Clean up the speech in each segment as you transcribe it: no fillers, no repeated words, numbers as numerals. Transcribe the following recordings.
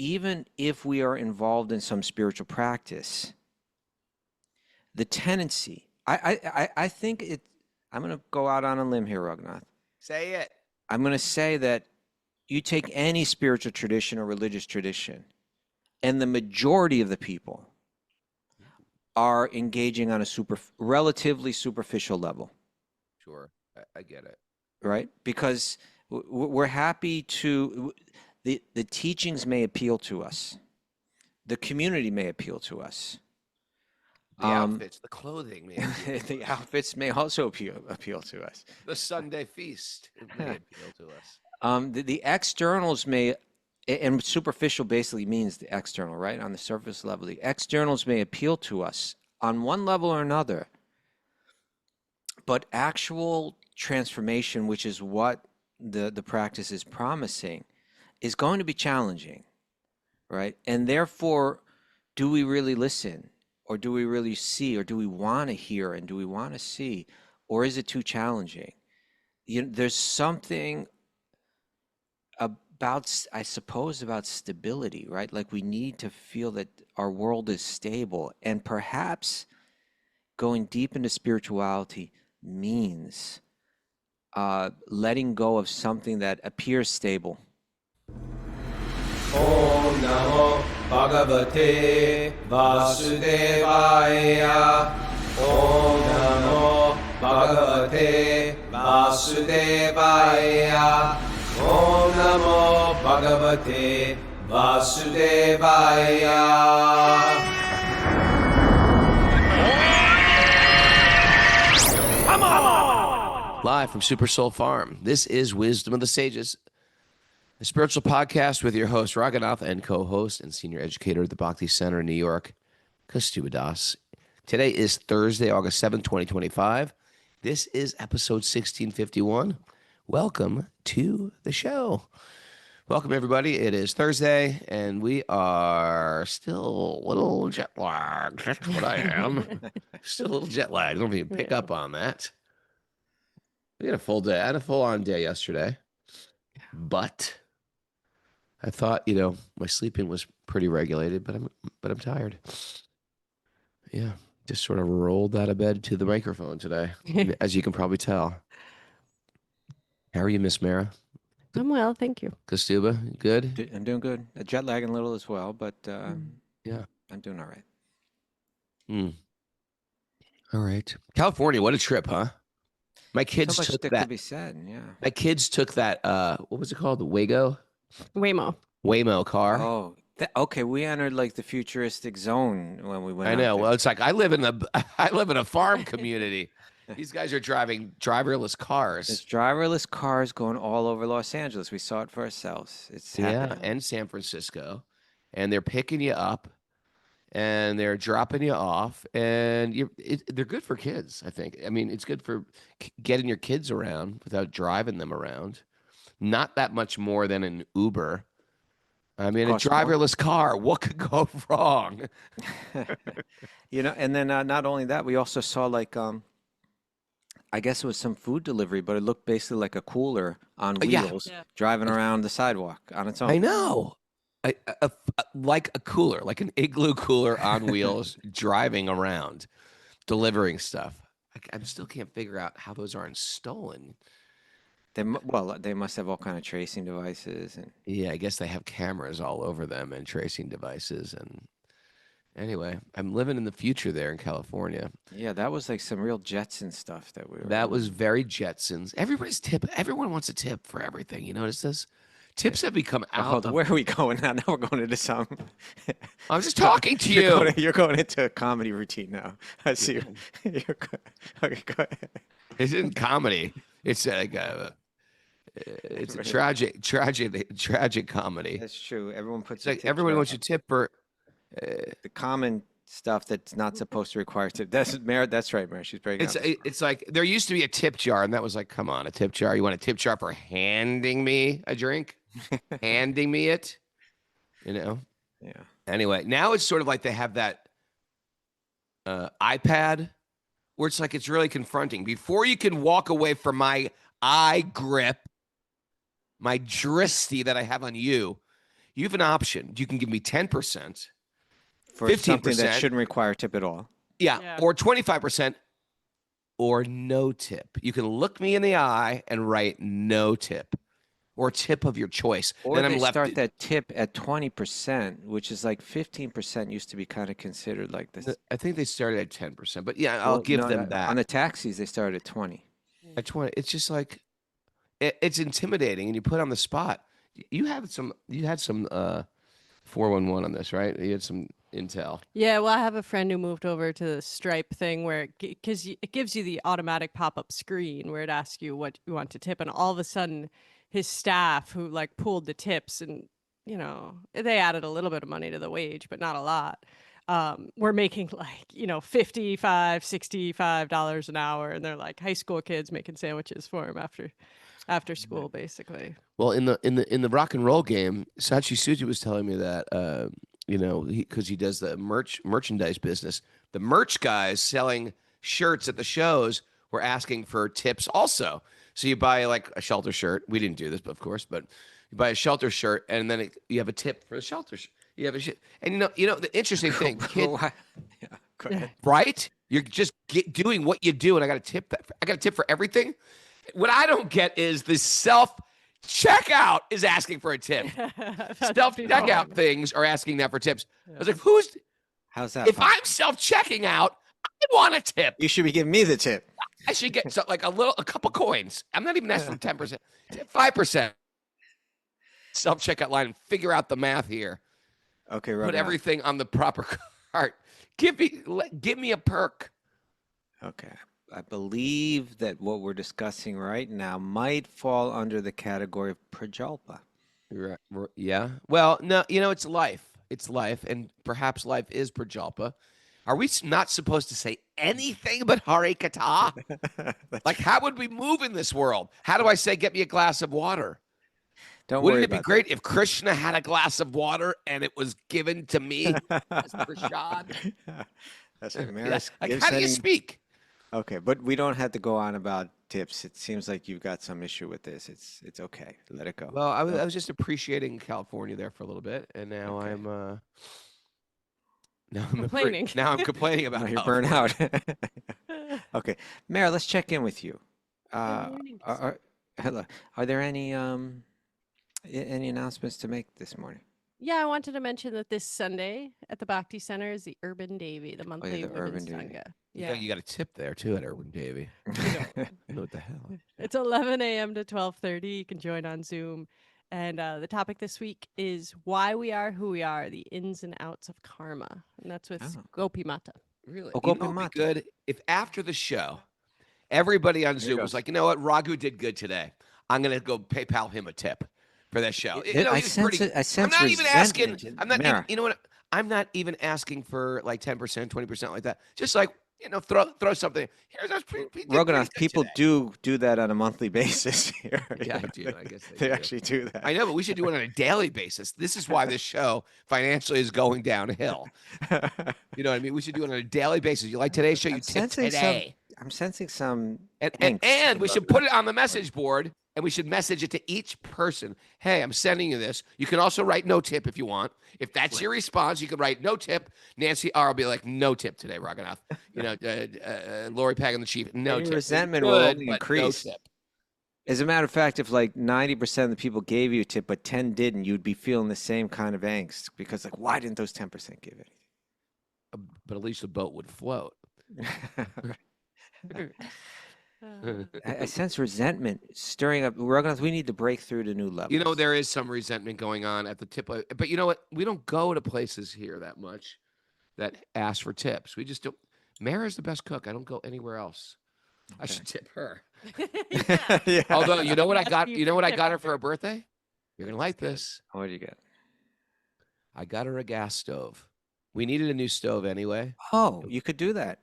even if we are involved in some spiritual practice, the tendency, I think it, I'm going to go out on a limb here, Raghunath. Say it. I'm going to say that you take any spiritual tradition or religious tradition, and the majority of the people are engaging on a relatively superficial level. Sure, I get it. Right? Because we're happy to, the teachings may appeal to us. The community may appeal to us. The outfits, the clothing may appeal to the us. outfits may also appeal to us. The Sunday feast may appeal to us. The externals may, and superficial basically means the external, right? On the surface level, the externals may appeal to us on one level or another, but actual transformation, which is what the practice is promising, is going to be challenging, right? And therefore, do we really listen? Or do we really see? Or do we want to hear? And do we want to see? Or is it too challenging? There's something about, I suppose, about stability, right? Like we need to feel that our world is stable. And perhaps going deep into spirituality means letting go of something that appears stable. Om Namo Bhagavate Vasudevaya. Om Namo Bhagavate Vasudevaya. Om Namo Bhagavate Vasudevaya. Live from Super Soul Farm, this is Wisdom of the Sages, a spiritual podcast with your host, Raghunath, and co-host and senior educator at the Bhakti Center in New York, Kaustubha. Today is Thursday, August 7th, 2025. This is episode 1651. Welcome to the show. Welcome, everybody. It is Thursday, and we are still a little jet lagged. That's what I am. Still a little jet lagged. I don't know if you can pick up on that. We had a full day. I had a full-on day yesterday, but I thought, my sleeping was pretty regulated, but I'm tired. Yeah, just sort of rolled out of bed to the microphone today, as you can probably tell. How are you, Miss Mara? I'm well, thank you. Kaustubha, good? I'm doing good. Jet lagging a little as well, but yeah, I'm doing all right. All right. California, what a trip, huh? My kids so much took that that. Could be said, yeah. My kids took that. What was it called? The Waymo car. Oh, okay. We entered like the futuristic zone when we went. I know. Out there. Well, it's like I live in a farm community. These guys are driving driverless cars. There's driverless cars going all over Los Angeles. We saw it for ourselves. It's happening. And San Francisco, and they're picking you up, and they're dropping you off, and they're good for kids, I think. I mean, it's good for getting your kids around without driving them around. Not that much more than an Uber. I mean, a driverless car, what could go wrong? And then not only that, we also saw like, I guess it was some food delivery, but it looked basically like a cooler on wheels driving around the sidewalk on its own. I know. Like a cooler, like an igloo cooler on wheels, driving around, delivering stuff. I still can't figure out how those aren't stolen. They must have all kind of tracing devices, and I guess they have cameras all over them and tracing devices. And anyway, I'm living in the future there in California. Yeah, that was like some real Jetson stuff that we were. That was very Jetsons. Everyone wants a tip for everything. You notice this? Tips have become out. Where are we going now? Now we're going into some. I'm just talking to you. You're going into a comedy routine now. I see. Okay, go ahead. It isn't comedy. It's like it's a tragic comedy. That's true. Everyone puts. It's like everyone wants a tip for the common stuff that's not supposed to require tip. That's right, Mary. She's breaking. It's like there used to be a tip jar, and that was like, come on, a tip jar. You want a tip jar for handing me a drink? Handing me it, Yeah. Anyway, now it's sort of like they have that iPad where it's like it's really confronting. Before you can walk away from my eye grip, my dristy that I have on you, You have an option. You can give me 10%, For something that 15%. shouldn't require tip at all. Yeah, or 25%, or no tip. You can look me in the eye and write no tip, or tip of your choice. Or then they I'm left. start that tip at 20%, which is like 15% used to be kind of considered like this. I think they started at 10%, but yeah, I'll give them that. On the taxis, they started at 20. At 20, it's just like it's intimidating, and you put on the spot. You had some 411 on this, right? You had some intel. Yeah, well, I have a friend who moved over to the Stripe thing where because it gives you the automatic pop-up screen where it asks you what you want to tip, and all of a sudden, his staff who like pulled the tips and they added a little bit of money to the wage, but not a lot. We're making like $55, $65 an hour, and they're like high school kids making sandwiches for him after school, basically. Well, in the rock and roll game, Sachi Suji was telling me that because he does the merchandise business, the merch guys selling shirts at the shows were asking for tips also. So you buy like a shelter shirt. We didn't do this, but of course, but you buy a shelter shirt, and then you have a tip for the shelter shirt. You have and the interesting thing, kid, Yeah, go ahead. right? You're just doing what you do, and I got a tip. I got a tip for everything. What I don't get is the self-checkout is asking for a tip. Self-checkout things are asking that for tips. I was like, How's that? if I'm self-checking out, I want a tip. You should be giving me the tip. I should get a couple coins. I'm not even asking for 10%, 5%. Self-checkout line and figure out the math here. Okay, Put everything on the proper cart. Give me a perk. Okay. I believe that what we're discussing right now might fall under the category of prajalpa. Right. Yeah. Well, no, it's life. It's life, and perhaps life is prajalpa. Are we not supposed to say anything but Hare Kata? Like, how would we move in this world? How do I say, get me a glass of water? Don't Wouldn't worry it be about great if Krishna had a glass of water and it was given to me as prasad? that. That's what Yeah. Maris Like, gives how do you setting- speak? Okay, but we don't have to go on about tips. It seems like you've got some issue with this. It's okay. Let it go. Well, I was just appreciating California there for a little bit, and now Okay. I'm Complaining. Now I'm complaining about Now you're California. burnt out. Okay, Mara, let's check in with you. morning. Hello. Are there any announcements to make this morning? Yeah, I wanted to mention that this Sunday at the Bhakti Center is the Urban Davy, the monthly the women's Urban Davy. sangha. Yeah, Yeah, you got a tip there too at Urban Davy. Know what the hell? it's 11 a.m. to 12:30. You can join on Zoom. And the topic this week is why we are who we are, the ins and outs of karma. And that's with Oh. Gopi Mata. Really? Oh, You know Gopi what'd be Mata. good if after the show, everybody on There you Zoom go. was like, you know what, Raghu did good today. I'm gonna go PayPal him a tip for that show. I he was sense pretty. it. I sense I'm not even asking. resentment. I'm not. Mara. You know what? I'm not even asking for like 10%, 20% like that. Just like throw something. Here's us. Raghunath, people do that on a monthly basis here. Yeah, I do. I guess They do. actually do that. I know, but we should do it on a daily basis. This is why this show financially is going downhill. You know what I mean? We should do it on a daily basis. You like today's show? You I'm tip sensing today. I'm sensing some And angst we should put it on the message board, and we should message it to each person. Hey, I'm sending you this. You can also write no tip if you want. If that's your response, you can write no tip. Nancy R will be like, no tip today, Raghunath. Lori Pagan the Chief, no Your tip. resentment will Good, only but increase. No tip. As a matter of fact, if like 90% of the people gave you a tip, but 10 didn't, you'd be feeling the same kind of angst because like, why didn't those 10% give But at least the boat would float. anything? I sense resentment stirring up. Raghunath, we need to break through to new levels. There is some resentment going on at the tip. But you know what? We don't go to places here that much that ask for tips. We just don't. Mara's the best cook. I don't go anywhere else. I should tip her. Yeah. Although, you know what I got? Ask you You know for what I tip got her her. for her birthday? You're gonna like this. What do you get? I got her a gas stove. We needed a new stove anyway. Oh, you could do that.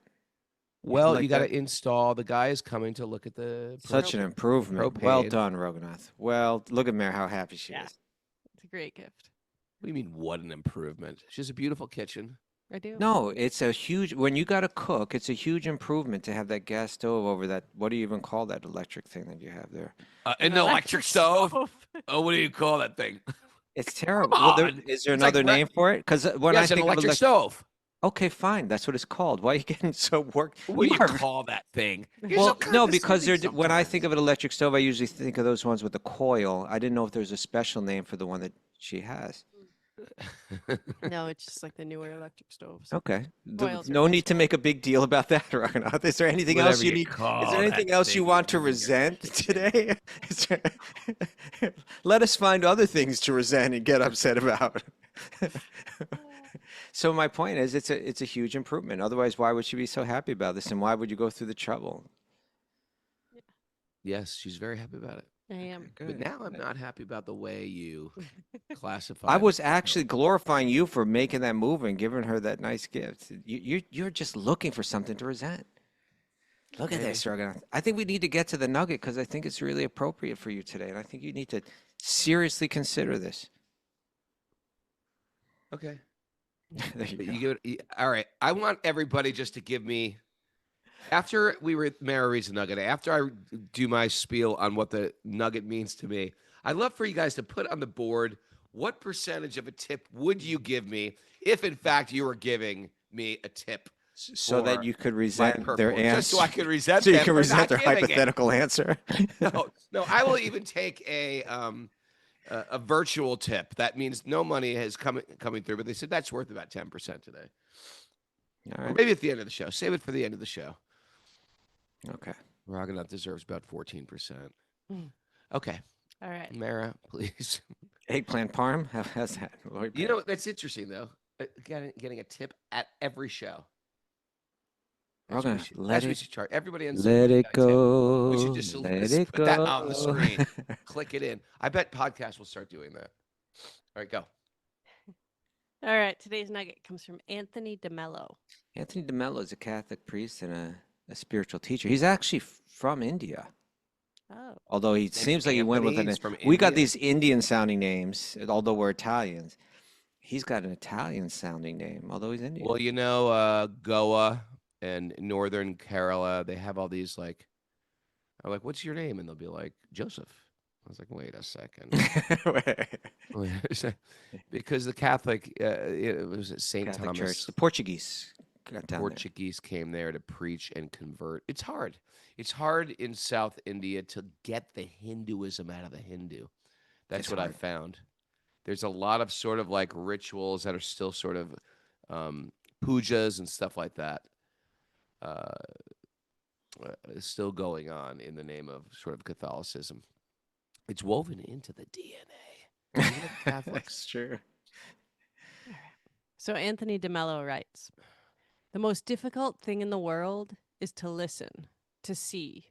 Well, like you got to that? install. The guy is coming to look at the. Such an propane. improvement. Well propane. done, Raghunath. Well, look at Mary, how happy she Yeah. is. It's a great gift. What do you mean? What an improvement! She has a beautiful kitchen. I do. No, it's a huge, when you got to cook, it's a huge improvement to have that gas stove over that, what do you even call that electric thing that you have there? An electric stove. Oh, what do you call that thing? It's terrible. Well, on. is there It's like another name for it? Because when yeah, I it's an think of electric stove. okay, fine, that's what it's called. Why are you getting so worked? What do you are call that thing? You're so well, no, because condescending when I think sometimes. of an electric stove, I usually think of those ones with the coil. I didn't know if there's a special name for the one that she has. No, it's just like the newer electric stoves. Okay. Coils are No much need to smaller. make a big deal about that, Raghunath. Is there anything else Whatever you you need? Is there call that anything else you thing want to in your resent kitchen. today? Let us find other things to resent and get upset about. So my point is, it's a huge improvement. Otherwise, why would she be so happy about this, and why would you go through the trouble? Yes, she's very happy about it. I am. But Good. now I'm not happy about the way you classify I the was two actually children. glorifying you for making that move and giving her that nice gift. You're just looking for something to resent. Look at Maybe. this, Raghunath. I think we need to get to the nugget because I think it's really appropriate for you today, and I think you need to seriously consider this. Okay. There you But go. you give it, all right. I want everybody just to give me after we were Mara reads the nugget. After I do my spiel on what the nugget means to me, I'd love for you guys to put on the board what percentage of a tip would you give me if, in fact, you were giving me a tip So that for you could my resent their purport, just so I answer, could resent so you them can for resent not their giving it. hypothetical answer. No, I will even take a virtual tip. That means no money has coming through, but they said that's worth about 10% today, All or right. maybe at the end of the show. Save it for the end of the show. Okay. Raghunath deserves about 14%. Mm. Okay, All right. Mara, please. Eggplant parm? How's that? Lloyd You Banks. know that's interesting though. Getting a tip at every show. That's what we Raghunath, should. let That's what we it should chart. Everybody on Zoom let who's it got a tip. We should go. just Let it put that on the go. screen. Click it in. I bet podcasts will start doing that. All right, go. All right. Today's nugget comes from Anthony DeMello. Anthony DeMello is a Catholic priest and a spiritual teacher. He's actually from India. Oh. Although he Name's seems like he went with Anthony. an. He's from We got India. these Indian sounding names, although we're Italians. He's got an Italian sounding name, although he's Indian. Well, Goa and Northern Kerala, they have all these like, I'm like, what's your name? And they'll be like, Joseph. I was like, wait a second. Wait a sec. Because the Catholic, it was St. Catholic Thomas, Church. The Portuguese got down there. Portuguese came there to preach and convert. It's hard. It's hard in South India to get the Hinduism out of the Hindu. That's It's what hard. I've found. There's a lot of sort of like rituals that are still sort of pujas and stuff like that still going on in the name of sort of Catholicism. It's woven into the DNA. Even of Catholics. That's true. So Anthony DeMello writes, the most difficult thing in the world is to listen, to see.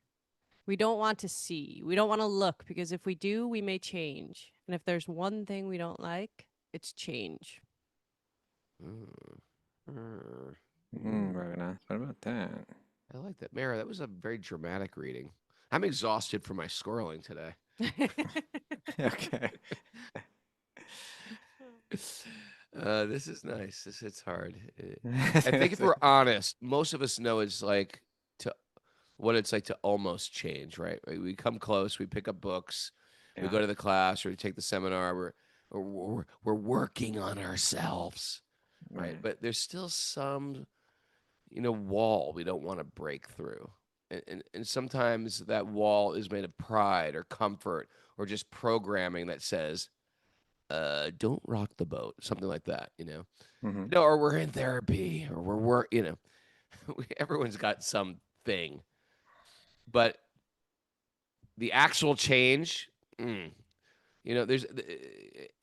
We don't want to see. We don't want to look because if we do, we may change. And if there's one thing we don't like, it's change. Raghunath, what about that? I like that. Mara, that was a very dramatic reading. I'm exhausted from my scrolling today. Okay. This is nice. This hits hard. I think if we're honest, most of us know it's like what it's like to almost change, right? We come close, we pick up books, we go to the class or we take the seminar, we're working on ourselves, right? But there's still some, wall we don't want to break through. And sometimes that wall is made of pride or comfort or just programming that says, don't rock the boat, something like that, Mhm. No, or we're in therapy or everyone's got something. But the actual change, there's,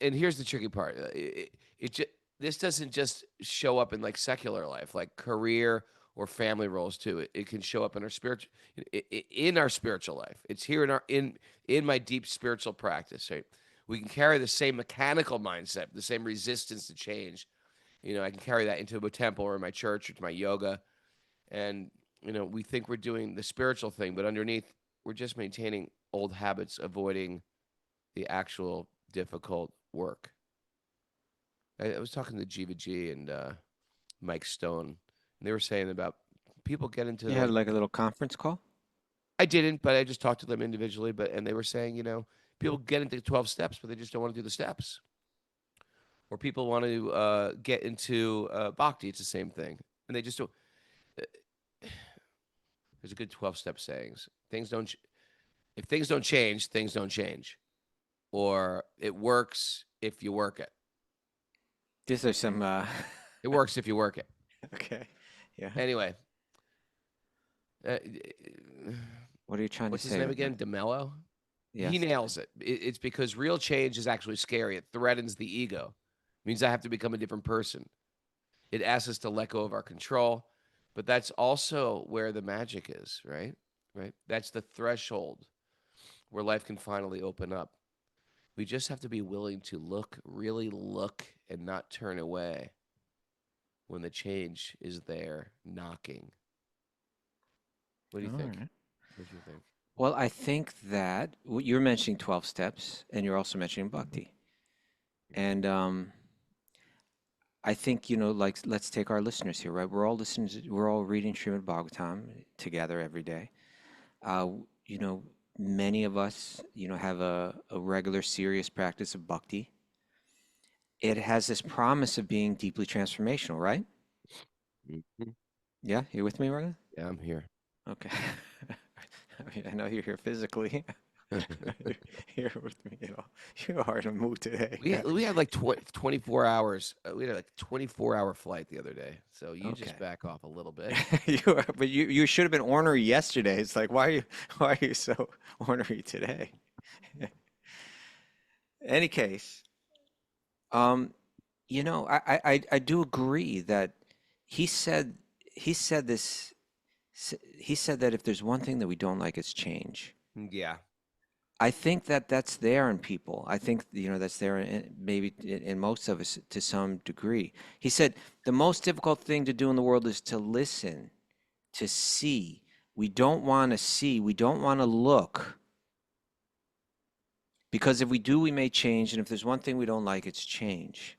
and here's the tricky part. This doesn't just show up in like secular life, like career or family roles too. It can show up in our spiritual life. It's here in my deep spiritual practice, right? We can carry the same mechanical mindset, the same resistance to change. I can carry that into a temple or my church or to my yoga. And, we think we're doing the spiritual thing, but underneath, we're just maintaining old habits, avoiding the actual difficult work. I was talking to Jiva G and Mike Stone, and they were saying about people get into You had like a little conference call? I didn't, but I just talked to them individually. And they were saying, people get into 12 steps, but they just don't want to do the steps. or people want to get into bhakti. It's the same thing, and they just don't. There's a good 12-step sayings. Things don't. If things don't change, things don't change, or it works if you work it. These are some. It works if you work it. Okay. Yeah. Anyway, uh, What are you trying what's to his say? name right again? now? DeMello. Yes. He nails it. It's because real change is actually scary. It threatens the ego. It means I have to become a different person. It asks us to let go of our control, but that's also where the magic is, right? Right. That's the threshold where life can finally open up. We just have to be willing to look, really look, and not turn away when the change is there knocking. What do you All think? right. What do you think? Well, I think that you're mentioning 12 steps, and you're also mentioning bhakti. And I think, like, let's take our listeners here, right? We're all listeners, we're all reading Śrīmad Bhāgavatam together every day. Uh, you know, many of us, have a regular, serious practice of bhakti. It has this promise of being deeply transformational, right? Mhm. Yeah, you with me, Raghunath? Yeah, I'm here. Okay. I know you're here physically. You're here with me, You are in a mood today. We had like 24 hours. We had like a 24-hour flight the other day. So you Okay. just back off a little bit. But you should have been ornery yesterday. It's like, why are you so ornery today? Any case, um, I do agree that he said he said this he said that if there's one thing that we don't like, it's change. Yeah. I think that that's there in people. I think, that's there maybe in most of us to some degree. He said the most difficult thing to do in the world is to listen, to see. We don't want to see. We don't want to look. Because if we do, we may change. And if there's one thing we don't like, it's change.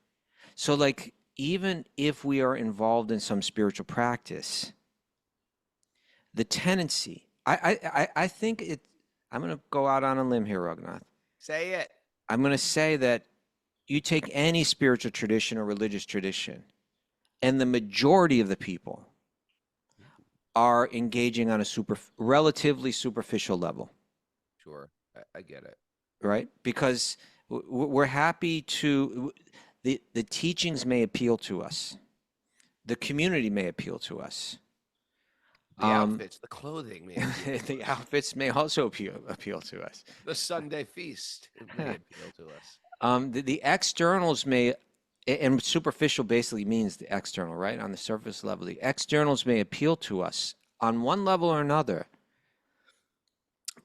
So, like, even if we are involved in some spiritual practice, the tendency, I think it, I'm going to go out on a limb here, Raghunath. Say it. I'm going to say that you take any spiritual tradition or religious tradition, and the majority of the people are engaging on a relatively superficial level, Sure. I get it. right? Because we're happy to, the teachings may appeal to us, the community may appeal to us. The outfits, the clothing may appeal to The us. outfits may also appeal to us. The Sunday feast may appeal to us. The externals may, and superficial basically means the external, right? On the surface level, the externals may appeal to us on one level or another,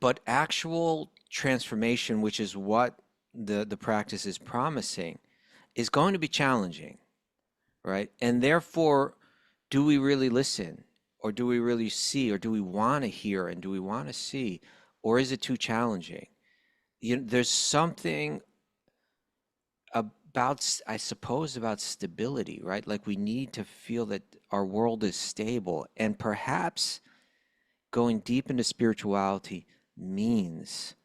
but actual transformation, which is what the practice is promising, is going to be challenging, right? And therefore, do we really listen? Or do we really see? Or do we want to hear? And do we want to see? Or is it too challenging? There's something about, I suppose, about stability, right? Like we need to feel that our world is stable. And perhaps going deep into spirituality means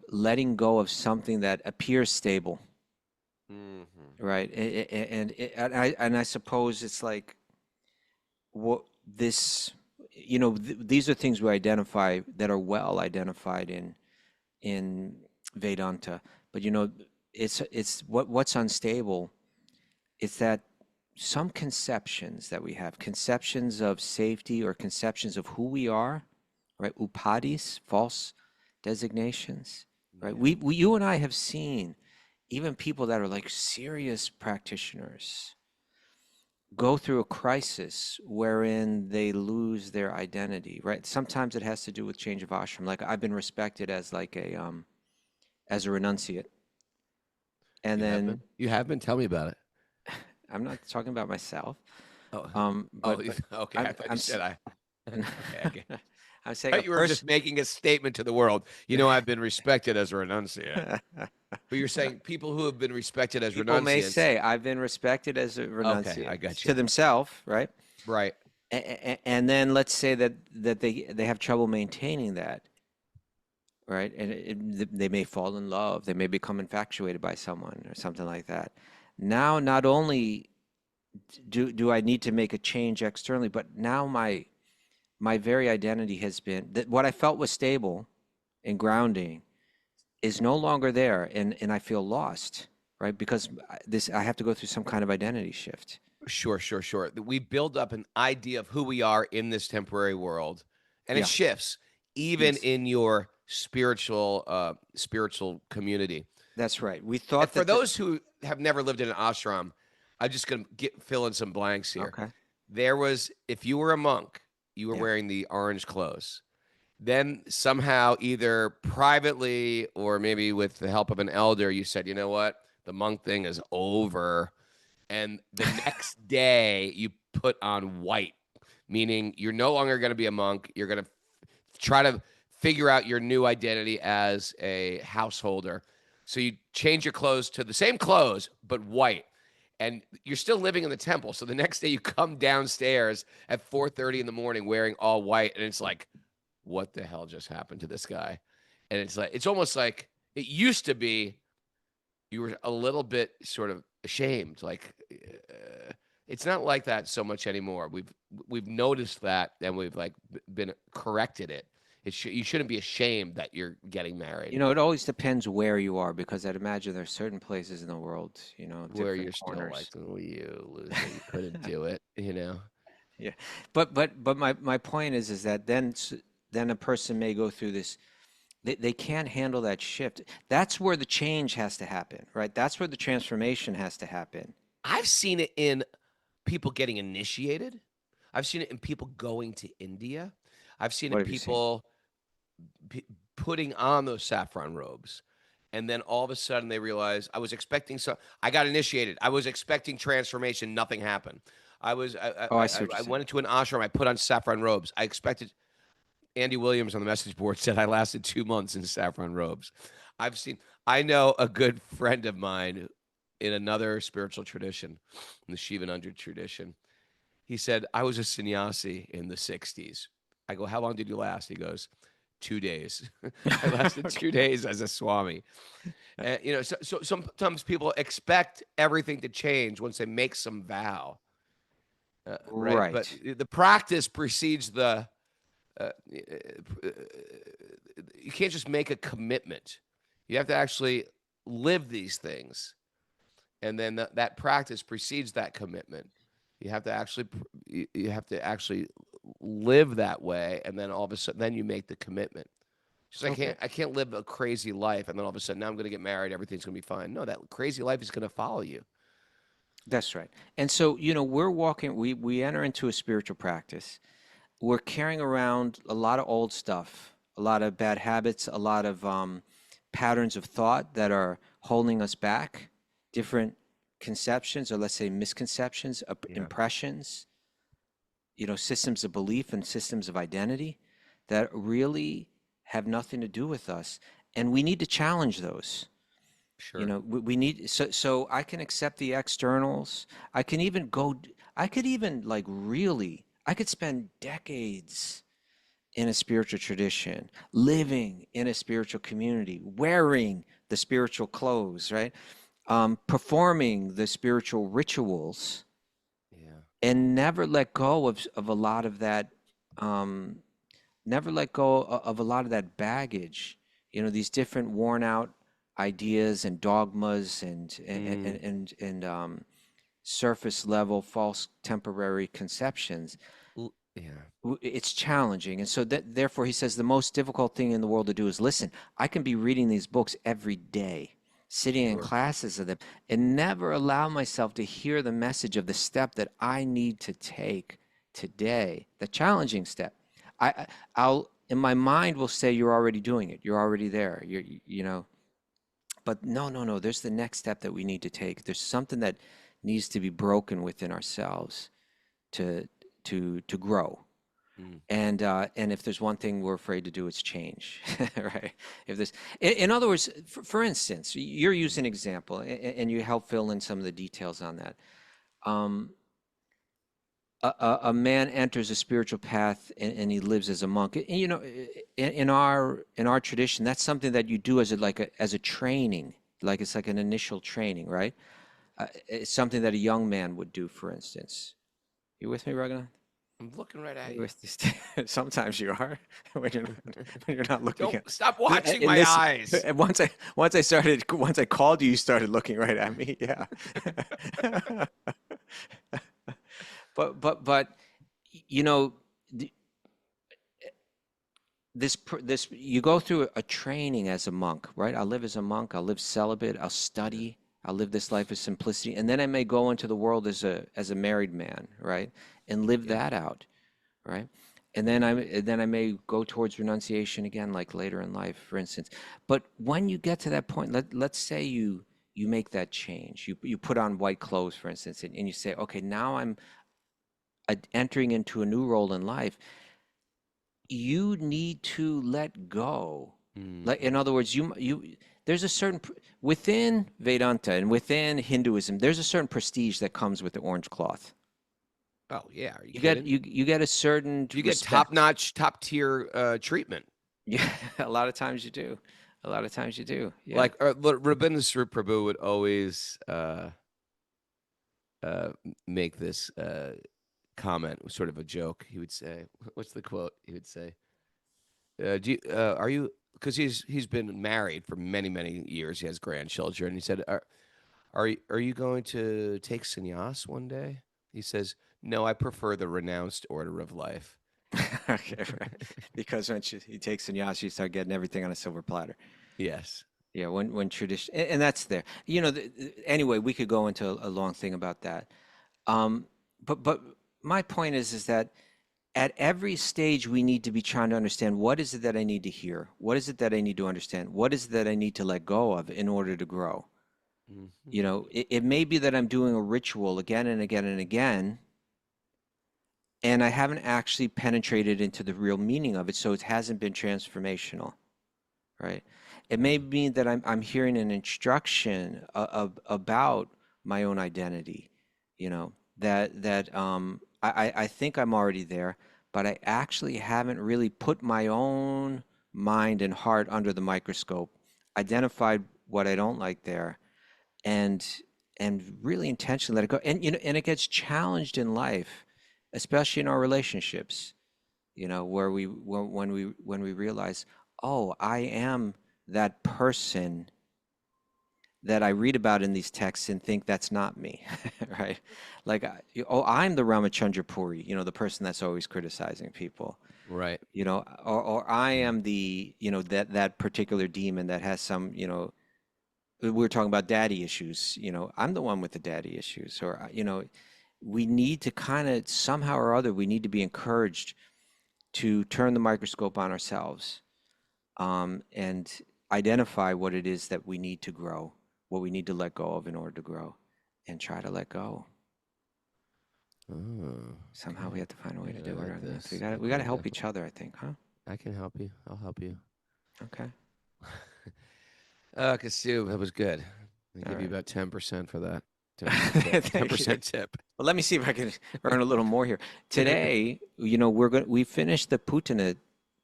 letting go of something that appears stable, right? And I suppose it's like, what this, these are things we identify that are well identified in Vedanta, but it's what's unstable. It's that some conceptions that we have, conceptions of safety or conceptions of who we are, right? Upadhis, false designations, right? You and I have seen even people that are like serious practitioners go through a crisis wherein they lose their identity, right? Sometimes it has to do with change of ashram. Like I've been respected as like as a renunciate. And then you have been. Tell me about it. I'm not talking about myself. Oh, But okay. I thought you said I. Okay. I'm I saying thought you were just making a statement to the world. I've been respected as a renunciate. But you're saying people who have been respected as people may renunciates. say I've been respected as a renunciate. I got you. To themselves, right? Right. And then let's say that they have trouble maintaining that, right? And they may fall in love, they may become infatuated by someone or something like that. Now, not only do I need to make a change externally, but now my very identity has been that what I felt was stable and grounding is no longer there, and I feel lost, right? Because I have to go through some kind of identity shift. Sure. We build up an idea of who we are in this temporary world, and it Yeah. shifts even in your spiritual community. That's right. We And thought for that those who have never lived in an ashram, I'm just going to fill in some blanks here. okay. There was, if you were a monk, you were Yeah. wearing the orange clothes. Then somehow, either privately or maybe with the help of an elder, you said, you know what, the monk thing is over. And the next day, you put on white, meaning you're no longer going to be a monk. You're going to try to figure out your new identity as a householder. So you change your clothes to the same clothes, but white. And you're still living in the temple. So the next day you come downstairs at 4:30 in the morning wearing all white. And it's like, what the hell just happened to this guy? And it's like, it's almost like it used to be you were a little bit sort of ashamed. Like, it's not like that so much anymore. We've noticed that, and we've like been corrected it. You shouldn't be ashamed that you're getting married. It always depends where you are, because I'd imagine there's certain places in the world, Where different you're corners. still like, oh, you loser, you couldn't do it, Yeah, but my point is that then a person may go through this. They can't handle that shift. That's where the change has to happen, right? That's where the transformation has to happen. I've seen it in people getting initiated. I've seen it in people going to India. I've seen What it have you seen? people putting on those saffron robes. And then all of a sudden they realize I got initiated. I was expecting transformation. Nothing happened. I Oh, I see what I you're saying. went into an ashram. I put on saffron robes. I expected. Andy Williams on the message board said I lasted 2 months in saffron robes. I know a good friend of mine in another spiritual tradition, in the Shivananda tradition. He said, I was a sannyasi in the 60s. I go, how long did you last? He goes, 2 days. I lasted 2 days as a swami. And, so sometimes people expect everything to change once they make some vow. Right. But the practice precedes the, you can't just make a commitment. You have to actually live these things. And then that practice precedes that commitment. You have to actually live that way, and then all of a sudden, then you make the commitment. Just I can't live a crazy life, and then all of a sudden, now I'm going to get married. Everything's going to be fine. No, that crazy life is going to follow you. That's right. And so, we're walking. We enter into a spiritual practice. We're carrying around a lot of old stuff, a lot of bad habits, a lot of patterns of thought that are holding us back, different conceptions, or let's say misconceptions, impressions, systems of belief and systems of identity that really have nothing to do with us. And we need to challenge those. Sure. We need, so I can accept the externals. I could spend decades in a spiritual tradition, living in a spiritual community, wearing the spiritual clothes, right? Performing the spiritual rituals, and never let go of a lot of that, baggage, these different worn out ideas and dogmas and surface level false temporary conceptions. It's challenging. And so therefore he says the most difficult thing in the world to do is listen. I can be reading these books every day, sitting in classes of them, and never allow myself to hear the message of the step that I need to take today, the challenging step. I'll in my mind will say you're already doing it. You're already there. But no. There's the next step that we need to take. There's something that needs to be broken within ourselves to grow. And if there's one thing we're afraid to do, it's change, right? In other words, for instance, you're using an example, and you help fill in some of the details on that. a man enters a spiritual path and he lives as a monk. And, you know, in our tradition, that's something that you do as a training, like it's like an initial training, right? It's something that a young man would do, for instance. You with me, Raghunath? I'm looking right at You you. with this? Sometimes you are when you're not looking Don't at. stop watching In my this, eyes. once I called you, you started looking right at me. Yeah. But you know, this you go through a training as a monk, right? I'll live as a monk. I'll live celibate. I'll study. I'll live this life of simplicity, and then I may go into the world as a married man, right, and live that out, right? And then I may go towards renunciation again, like later in life, for instance. But when you get to that point, let's say you make that change. You put on white clothes, for instance, and you say, okay, now I'm entering into a new role in life. You need to let go. Like, in other words, there's a certain within Vedanta and within Hinduism, there's a certain prestige that comes with the orange cloth. Oh yeah, are you You kidding? you get a certain You get respect. top-notch, top-tier treatment. Yeah, a lot of times you do. A lot of times you do. Yeah. Like Rabindranath Prabhu would always make this comment, sort of a joke. He would say, "What's the quote?" He would say, are you?" Because he's been married for many years. He has grandchildren. He said, are you going to take sannyas one day? He says, "No, I prefer the renounced order of life." Okay, right. Because when he takes sannyas, you start getting everything on a silver platter. Yes. Yeah, when tradition, and that's there. You know, anyway, we could go into a long thing about that. But my point is that at every stage we need to be trying to understand, what is it that I need to hear? What is it that I need to understand? What is it that I need to let go of in order to grow? You know, it may be that I'm doing a ritual again and again and again, and I haven't actually penetrated into the real meaning of it, so it hasn't been transformational, right? It may mean that I'm hearing an instruction about my own identity, you know, I think I'm already there, but I actually haven't really put my own mind and heart under the microscope, identified what I don't like there, and really intentionally let it go. And you know, and it gets challenged in life, especially in our relationships, you know, where when we realize, oh, I am that person that I read about in these texts and think that's not me, right? Like, oh, I'm the Ramachandra Puri, you know, the person that's always criticizing people, Right. you know, or I am the, you know, that particular demon that has some, you know, we were talking about daddy issues, you know, I'm the one with the daddy issues, or, you know, we need to kind of somehow or other, we need to be encouraged to turn the microscope on ourselves, and identify what it is that we need to grow, what we need to let go of in order to grow, and try to let go. Oh, Somehow we have to find a way to I do it. like Or this. we got to help each other, I think, huh? I can help you. I'll help you. Okay. Kaustubha, that was good. I All give you right. about 10% for that. Thank you. 10% tip. Well, let me see if I can earn a little more here. Today, you know, we finished the Putana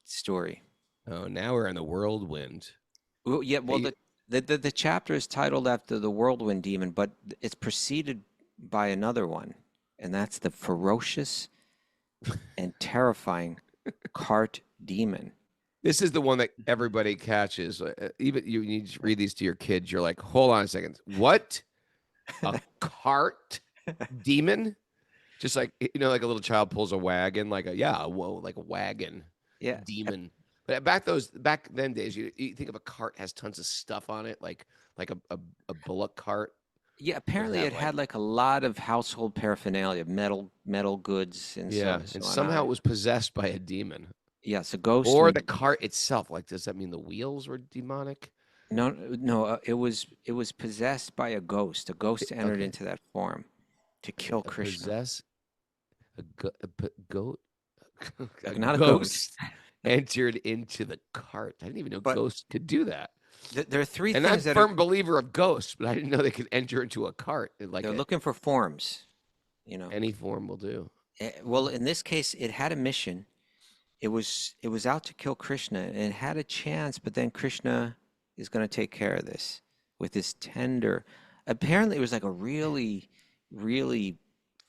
story. Oh, now we're in the whirlwind. Well, yeah, well, You- the chapter is titled after the whirlwind demon, but it's preceded by another one, and that's the ferocious and terrifying cart demon. This is the one that everybody catches. Even you just read these to your kids. You're like, hold on a second. What? A cart demon? Just like, you know, like a little child pulls a wagon, like like a wagon Yeah. demon. But back then days, you think of a cart has tons of stuff on it, like a bullock cart. Yeah, Would apparently have it had like a lot of household paraphernalia, metal goods, and yeah, so and on. somehow it was possessed by a demon. Yes, a ghost Or would. the cart itself. Like, does that mean the wheels were demonic? No, it was possessed by a ghost. A ghost entered Okay. into that form to kill Krishna. Possess a goat. A Not a ghost. ghost entered into the cart. I didn't even know But ghosts could do that. there are three And I'm a things that are, firm believer of ghosts, but I didn't know they could enter into a cart. Like they're looking for forms, you know. any form will do. Well, in this case, it had a mission. It was out to kill Krishna, and it had a chance, but then Krishna is going to take care of this with this tender. Apparently, it was like a really, really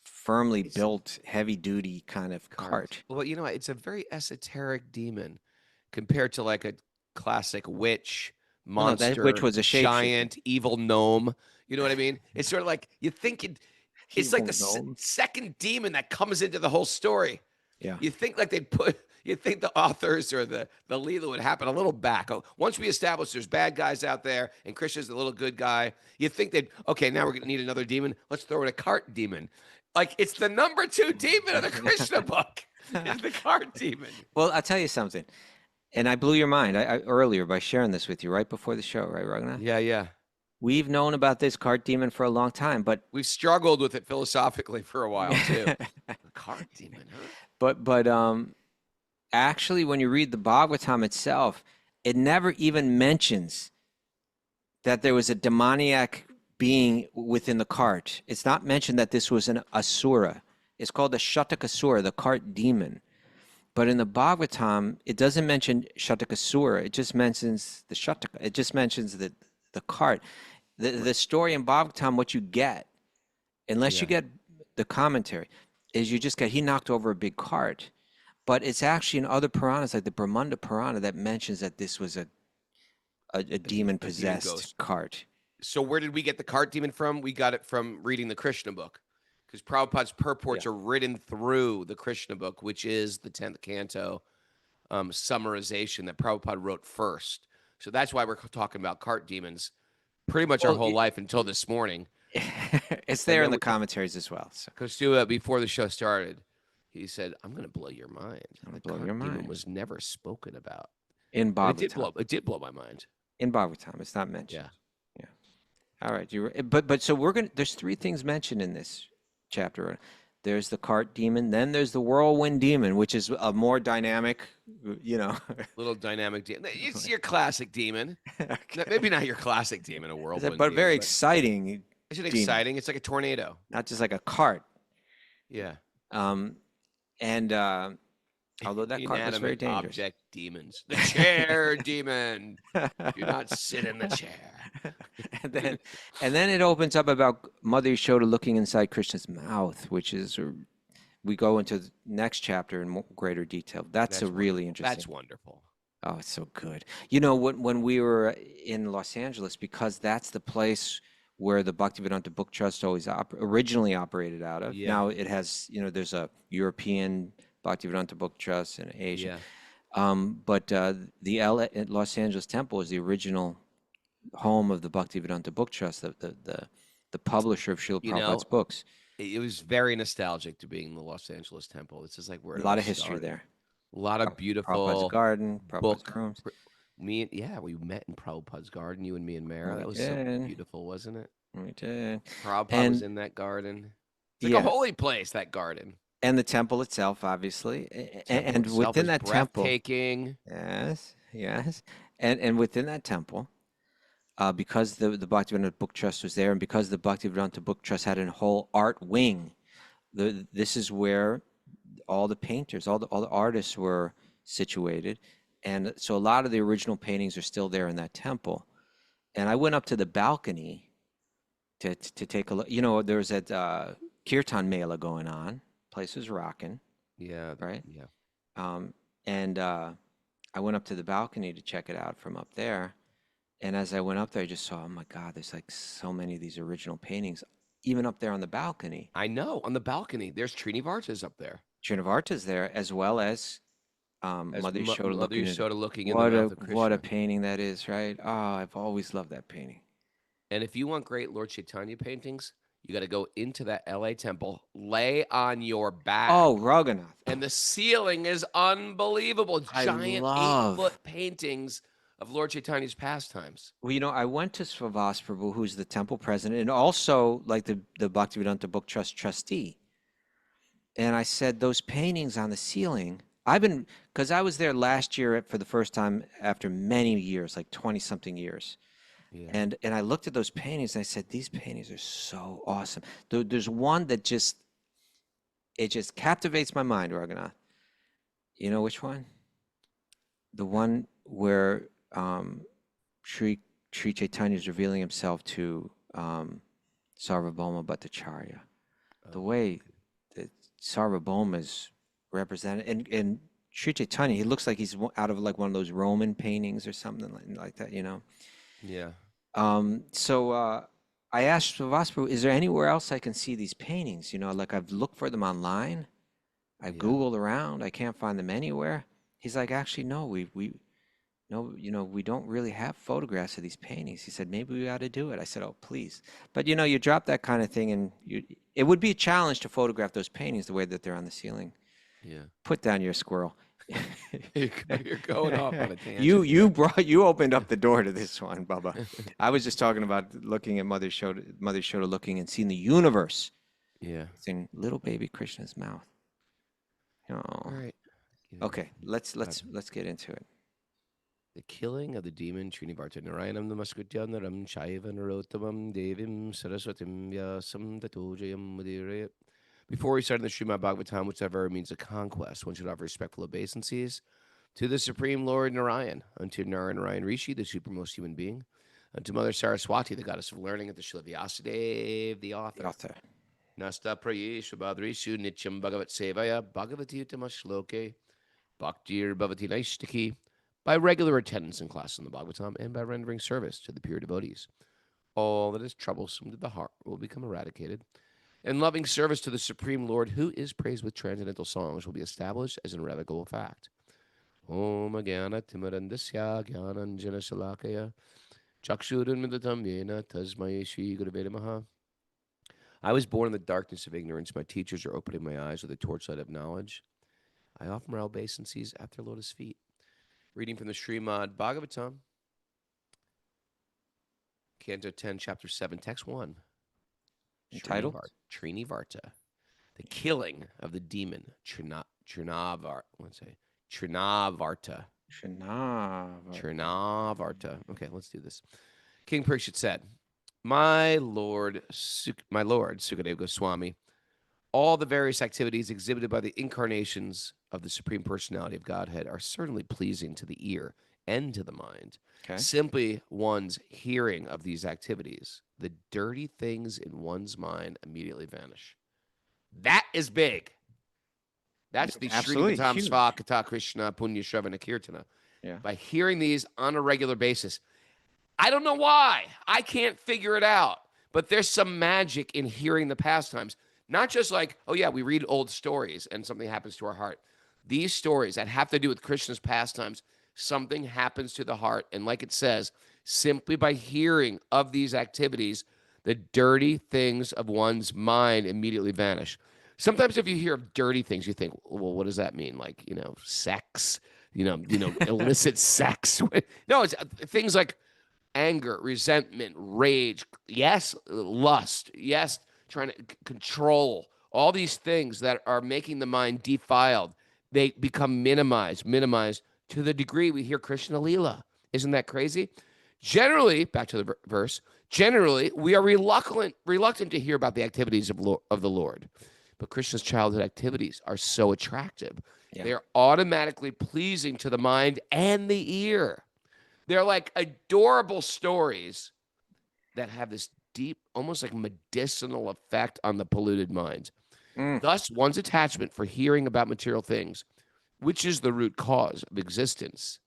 firmly It's built, heavy-duty kind of cart. cart. Well, it's a very esoteric demon compared to like a classic witch, Well, no, that witch monster, was a shapeshifter. giant, evil gnome. You know what I mean? It's sort of like it's like Evil the gnome. second demon that comes into the whole story. Yeah. You think like you think the authors or the Leela would happen a little back. Oh, once we establish there's bad guys out there and Krishna's the little good guy, you think they'd, okay, now we're going to need another demon. Let's throw in a cart demon. Like it's the number 2 demon of the Krishna book is the cart demon. Well, I'll tell you something, and I blew your mind earlier by sharing this with you right before the show, right, Raghunath? Yeah, yeah. We've known about this cart demon for a long time, but We've struggled with it philosophically for a while too. The cart demon, huh? but actually, when you read the Bhagavatam itself, it never even mentions that there was a demoniac being within the cart. It's not mentioned that this was an asura. It's called the Śakaṭāsura, the cart demon. But in the Bhagavatam, it doesn't mention Śakaṭāsura. It just mentions the Shataka. It just mentions the cart. The story in Bhagavatam, what you get, unless you Yeah. get the commentary, is you just get, he knocked over a big cart. But it's actually in other Puranas, like the Brahmanda Purana, that mentions that this was a demon-possessed ghost. cart. So where did we get the cart demon from? We got it from reading the Krishna book. Because Prabhupada's purports are written through the Krishna book, which is the 10th canto summarization that Prabhupada wrote first. So that's why we're talking about cart demons pretty much our Well, whole life until this morning. It's there in then the commentaries as well. So Kaustubha, before the show started, he said, I'm going to blow your mind. I'm The gonna blow cart your demon mind. was never spoken about. In And Bhagavatam. it did blow my mind. In Bhagavatam, it's not mentioned. Yeah. All right, but so we're gonna. There's 3 things mentioned in this chapter. There's the cart demon, then there's the whirlwind demon, which is a more dynamic, Little dynamic demon. It's your classic demon. Okay. Maybe not your classic demon, a whirlwind but demon, very exciting. Is it demon. exciting? It's like a tornado. Not just like a cart. Yeah. And although that cart was very Inanimate dangerous. object demons. The chair demon. Do not sit in the chair. and then it opens up about Mother Yashoda looking inside Krishna's mouth, which is we go into the next chapter in greater detail. That's a really interesting. That's wonderful. Oh, it's so good. When we were in Los Angeles, because that's the place where the Bhaktivedanta Book Trust always originally operated out of. Yeah. Now it has, there's a European Bhaktivedanta Book Trust and Asia. Yeah. But the Los Angeles Temple is the original home of the Bhaktivedanta Book Trust, the publisher of Srila Prabhupada's books. It was very nostalgic to being in the Los Angeles Temple. This is like where A lot of history there. A lot of beautiful Prabhupada's garden, Prabhupada's rooms. We met in Prabhupada's garden, you and me and Mara. That was so beautiful, wasn't it? We did. Prabhupada was in that garden. It's like a holy place, that garden. And the temple itself, obviously. And within that temple. Breathtaking. Yes. And within that temple, because the Bhaktivedanta Book Trust was there, and because the Bhaktivedanta Book Trust had a whole art wing, this is where all the painters, all the artists were situated. And so a lot of the original paintings are still there in that temple. And I went up to the balcony to take a look. There was that Kirtan Mela going on. Place was rocking. Yeah. Right? Yeah. And I went up to the balcony to check it out from up there. And as I went up there, I just saw, oh my God, there's like so many of these original paintings, even up there on the balcony. I know, on the balcony. There's Srinivartas up there. Srinivarta's there, as well as Mother Yashoda looking in the mouth of Krishna. What a painting that is, right? Oh, I've always loved that painting. And if you want great Lord Chaitanya paintings, you got to go into that LA temple, lay on your back. Oh, Raghunath. And the ceiling is unbelievable. Giant 8-foot paintings of Lord Chaitanya's pastimes. Well, I went to Svavas Prabhu, who's the temple president, and also like the Bhaktivedanta Book Trust trustee. And I said, those paintings on the ceiling, because I was there last year for the first time after many years, like 20-something years. Yeah. And I looked at those paintings and I said, these paintings are so awesome. There's one that it just captivates my mind, Raghunath. You know which one? The one where Sri Chaitanya is revealing himself to Sarvabhauma Bhattacharya. The way that Sarvabhauma is represented, and Sri Chaitanya, he looks like he's out of like one of those Roman paintings or something like that, you know? Yeah. So I asked Srivastava, is there anywhere else I can see these paintings? You know, like I've looked for them online. I've Yeah. Googled around. I can't find them anywhere. He's like, actually, no, no, you know, we don't really have photographs of these paintings. He said, maybe we ought to do it. I said, oh, please. But, you know, you drop that kind of thing and it would be a challenge to photograph those paintings the way that they're on the ceiling. Yeah. Put down your squirrel. You're going off on a tangent. You opened up the door to this one, Bubba. I was just talking about looking at Mother Shoda looking and seeing the universe. Yeah. It's in little baby Krishna's mouth. Oh. All right. Okay, let's get into it. The killing of the demon Srinivarta Narayanam Namaskritya Naram Shaiva Narotamam Devim Saraswatim Vyasam Tato Jayam Mudirayat. Before we start in the Śrīmad Bhāgavatam, which ever means a conquest, one should offer respectful obeisances to the Supreme Lord Narayan, unto Narayan Rishi, the supermost human being, unto Mother Saraswati, the goddess of learning, and to Srila Vyasadeva, the author. Nasta Prayeshu Badrishu Nityam Bhagavat Sevaya Bhagavati Utamashloke Bhaktir Bhavati Naishtaki, by regular attendance in class in the Bhagavatam and by rendering service to the pure devotees. All that is troublesome to the heart will become eradicated, and loving service to the Supreme Lord, who is praised with transcendental songs, will be established as an irrevocable fact. Om Agana Timarandasya Gyananjana Salakaya Chakshurunmidatam Yena Tasmai Shri Gurave Namaha. I was born in the darkness of ignorance. My teachers are opening my eyes with the torchlight of knowledge. I offer my obeisances at their lotus feet. Reading from the Śrīmad Bhāgavatam, Canto 10, Chapter 7, Text 1. Entitled? Srinivarta, the killing of the demon Trinavarta. Trinavarta. Okay, let's do this. King Parikshit said, My Lord Sukadeva Goswami, all the various activities exhibited by the incarnations of the Supreme Personality of Godhead are certainly pleasing to the ear and to the mind. Okay. Simply one's hearing of these activities, the dirty things in one's mind immediately vanish. That is big. That's the Absolutely Śrīmatam huge. Svakata Krishna Punya Shravana Kirtana. Yeah. By hearing these on a regular basis. I don't know why. I can't figure it out. But there's some magic in hearing the pastimes. Not just like, oh yeah, we read old stories and something happens to our heart. These stories that have to do with Krishna's pastimes, something happens to the heart. And like it says, simply by hearing of these activities, the dirty things of one's mind immediately vanish. Sometimes if you hear of dirty things, you think, well, what does that mean? Like, sex, illicit sex. No, it's things like anger, resentment, rage. Yes, lust. Yes, trying to control. All these things that are making the mind defiled, they become minimized to the degree we hear Krishna Leela. Isn't that crazy? Generally, back to the verse, generally, we are reluctant to hear about the activities of the Lord. But Krishna's childhood activities are so attractive. Yeah. They're automatically pleasing to the mind and the ear. They're like adorable stories that have this deep, almost like medicinal effect on the polluted mind. Thus, one's attachment for hearing about material things, which is the root cause of existence,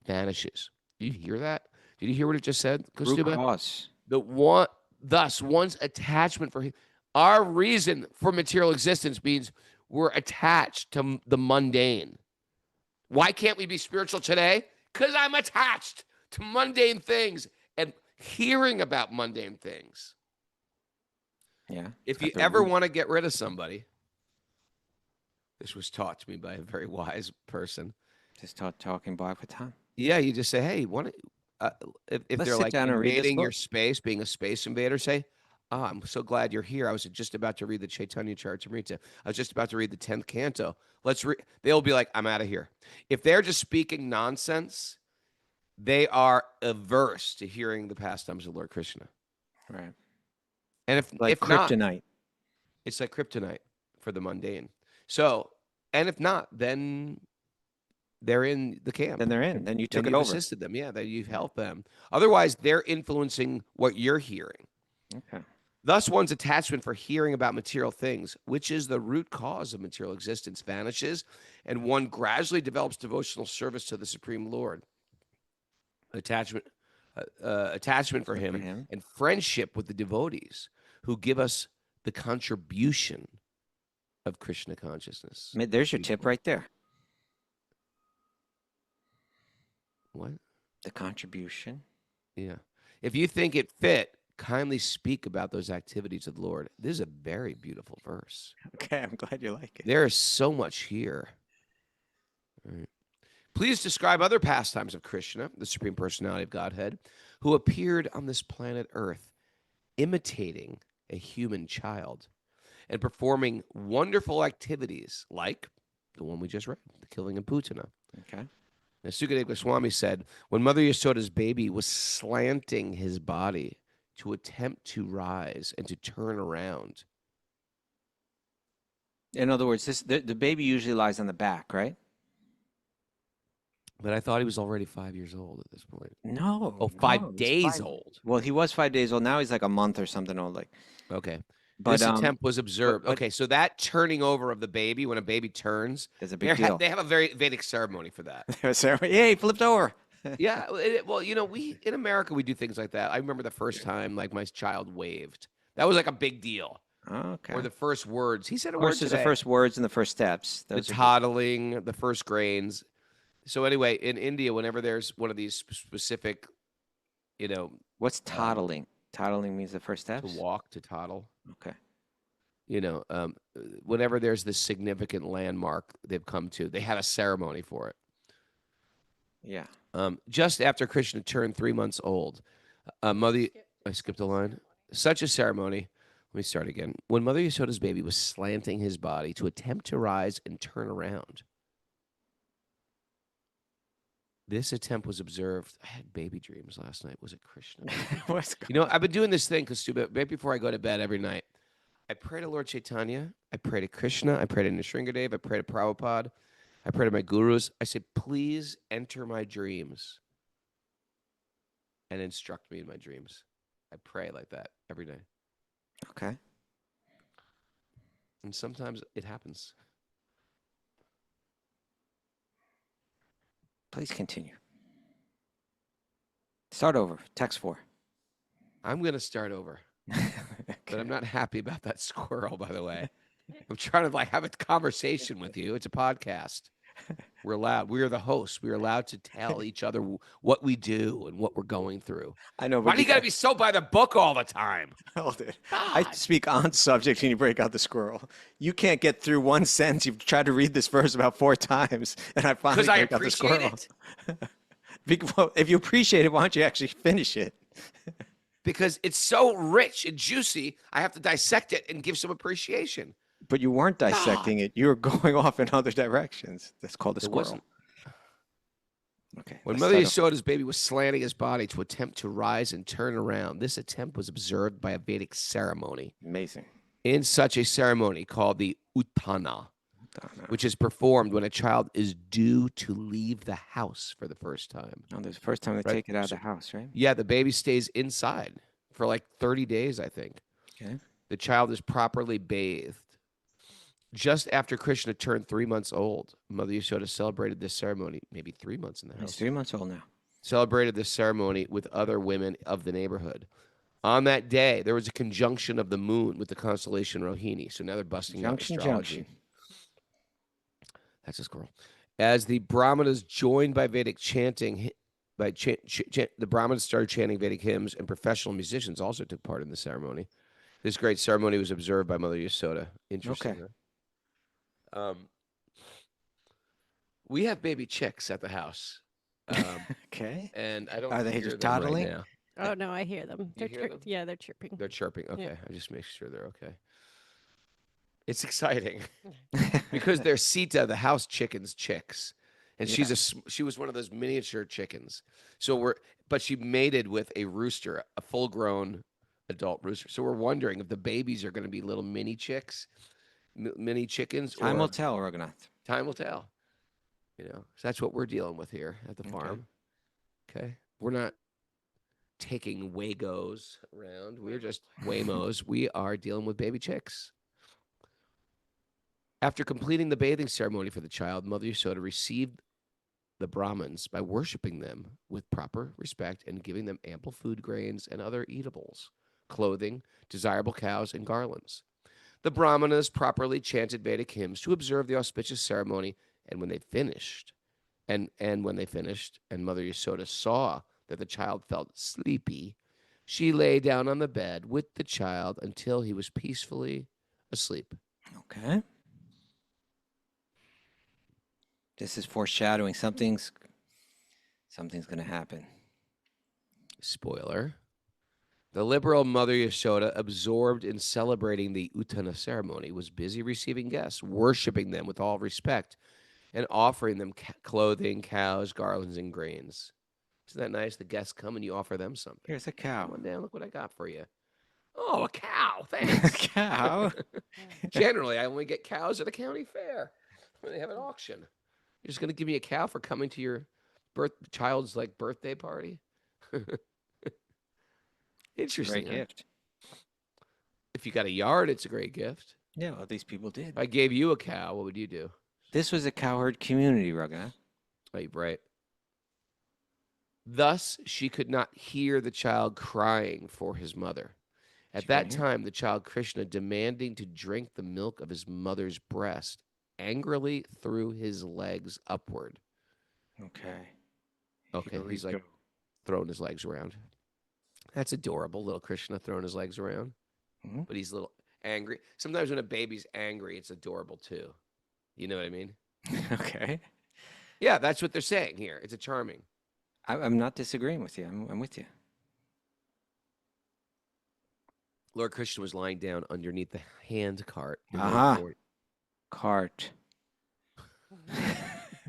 vanishes. Did you hear that? Did you hear what it just said, Kaustubha? Root cause. Thus, one's attachment for our reason for material existence means we're attached to the mundane. Why can't we be spiritual today? Because I'm attached to mundane things and hearing about mundane things. Yeah. If you ever want to get rid of somebody, this was taught to me by a very wise person. Just talking Bhagavatam. Yeah, you just say, hey, if they're like invading your space, being a space invader, say, oh, I'm so glad you're here. I was just about to read the Chaitanya Charitamrita. I was just about to read the 10th canto. They'll be like, I'm out of here. If they're just speaking nonsense, they are averse to hearing the pastimes of Lord Krishna. Right. And if kryptonite. It's like kryptonite for the mundane. So, and if not, then they're in the camp. Then they're in. Then you took Then it you've over. assisted them. Yeah, that you've helped them. Otherwise, they're influencing what you're hearing. Okay. Thus, one's attachment for hearing about material things, which is the root cause of material existence, vanishes, and one gradually develops devotional service to the Supreme Lord. Attachment for him and friendship with the devotees who give us the contribution of Krishna consciousness. There's your tip right there. What? The contribution. Yeah. If you think it fit, kindly speak about those activities of the Lord. This is a very beautiful verse. Okay, I'm glad you like it. There is so much here. All right. Please describe other pastimes of Krishna, the Supreme Personality of Godhead, who appeared on this planet Earth, imitating a human child and performing wonderful activities like the one we just read, the killing of Putana. Okay. Now, Sukadeva Goswami said, when Mother Yasoda's baby was slanting his body to attempt to rise and to turn around. In other words, the baby usually lies on the back, right? But I thought he was already 5 years old at this point. No. Oh, 5 days old. Well, he was 5 days old. Now he's like a month or something old. Like, okay. But, this attempt was observed. but- Okay, so that turning over of the baby, when a baby turns, there's a big deal. they have a very Vedic ceremony for that. Yeah, he flipped over. Yeah, well, we in America, we do things like that. I remember the first time, like, my child waved. That was like a big deal. Okay. Or the first words. He said a Of word course, there's today. the first words and the first steps. The Those are good. toddling, the first grains. So anyway, in India, whenever there's one of these specific, What's toddling? Toddling means the first steps? to walk, to toddle, Okay. whenever there's this significant landmark they've come to, they have a ceremony for it. Yeah. Just after Krishna turned 3 months old, I skipped a line. Such a ceremony. Let me start again. When Mother Yasoda's baby was slanting his body to attempt to rise and turn around, this attempt was observed. I had baby dreams last night. Was it Krishna? What's I've been doing this thing, Kaustubha, right before I go to bed every night. I pray to Lord Chaitanya. I pray to Krishna. I pray to Nrsingadev. I pray to Prabhupada. I pray to my gurus. I say, please enter my dreams and instruct me in my dreams. I pray like that every day. Okay. And sometimes it happens. Please continue. Start over. Text 4. I'm going to start over. Okay. But I'm not happy about that squirrel, by the way. I'm trying to have a conversation with you. It's a podcast. We're allowed. We are the hosts. We are allowed to tell each other what we do and what we're going through. I know. Why But do you got to be so by the book all the time? Hold it. I God. speak on subject and you break out the squirrel. You can't get through one sentence. You've tried to read this verse about 4 times, and I finally Because I break out the appreciate squirrel. it. Well, if you appreciate it, why don't you actually finish it? Because it's so rich and juicy, I have to dissect it and give some appreciation. But you weren't dissecting it. You were going off in other directions. That's called a It squirrel. wasn't. Okay. When let's Mother start Yasoda's baby was slanting his body to attempt to rise and turn around, this attempt was observed by a Vedic ceremony. over. Amazing. In such a ceremony called the Uttana, which is performed when a child is due to leave the house for the first time. Oh, there's the first time they Right. take it out of the house, right? Yeah, the baby stays inside for like 30 days, I think. Okay. The child is properly bathed. Just after Krishna turned 3 months old, Mother Yasoda celebrated this ceremony, maybe 3 months in the He's house. 3 months old now. Celebrated this ceremony with other women of the neighborhood. On that day, there was a conjunction of the moon with the constellation Rohini. So now they're busting out astrology. Junction. That's a squirrel. As the Brahmanas joined by Vedic chanting, the Brahmanas started chanting Vedic hymns, and professional musicians also took part in the ceremony. This great ceremony was observed by Mother Yasoda. Interesting. Okay. Huh? We have baby chicks at the house, Okay. and I don't. Are they hear just them right toddling? now. Oh no, I hear them. You hear them? Yeah, they're chirping. They're chirping. Okay, Yeah. I just make sure they're okay. It's exciting because they're Sita, the house chicken's chicks, and she was one of those miniature chickens. But she mated with a rooster, a full-grown adult rooster. So we're wondering if the babies are going to be little mini chicks, mini chickens? Time or will tell, Raghunath. Time will tell. So that's what we're dealing with here at the farm. Okay. We're not taking Waygos around. We're just Waymos. We are dealing with baby chicks. After completing the bathing ceremony for the child, Mother Yasoda received the Brahmins by worshiping them with proper respect and giving them ample food grains and other eatables, clothing, desirable cows, and garlands. The Brahmanas properly chanted Vedic hymns to observe the auspicious ceremony, and when they finished, and Mother Yasoda saw that the child felt sleepy, she lay down on the bed with the child until he was peacefully asleep. Okay. This is foreshadowing something's going to happen. Spoiler. The liberal Mother Yasoda, absorbed in celebrating the Uttana ceremony, was busy receiving guests, worshiping them with all respect, and offering them clothing, cows, garlands, and grains. Isn't that nice? The guests come and you offer them something. Here's a cow. Come on down, look what I got for you. Oh, a cow. Thanks. Cow. Generally, I only get cows at a county fair when they have an auction. You're just going to give me a cow for coming to your child's birthday party? Interesting. Great gift. If you got a yard, it's a great gift. Yeah, well, these people did. If I gave you a cow, what would you do? This was a cowherd community, Raghunath. Right. Thus, she could not hear the child crying for his mother. At that time, the child Krishna, demanding to drink the milk of his mother's breast, angrily threw his legs upward. Okay, he's like throwing his legs around. That's adorable, little Krishna throwing his legs around. Mm-hmm. But he's a little angry. Sometimes when a baby's angry, it's adorable too. You know what I mean? Okay. Yeah, that's what they're saying here. It's a charming. I'm not disagreeing with you. I'm with you. Lord Krishna was lying down underneath the hand cart. Cart.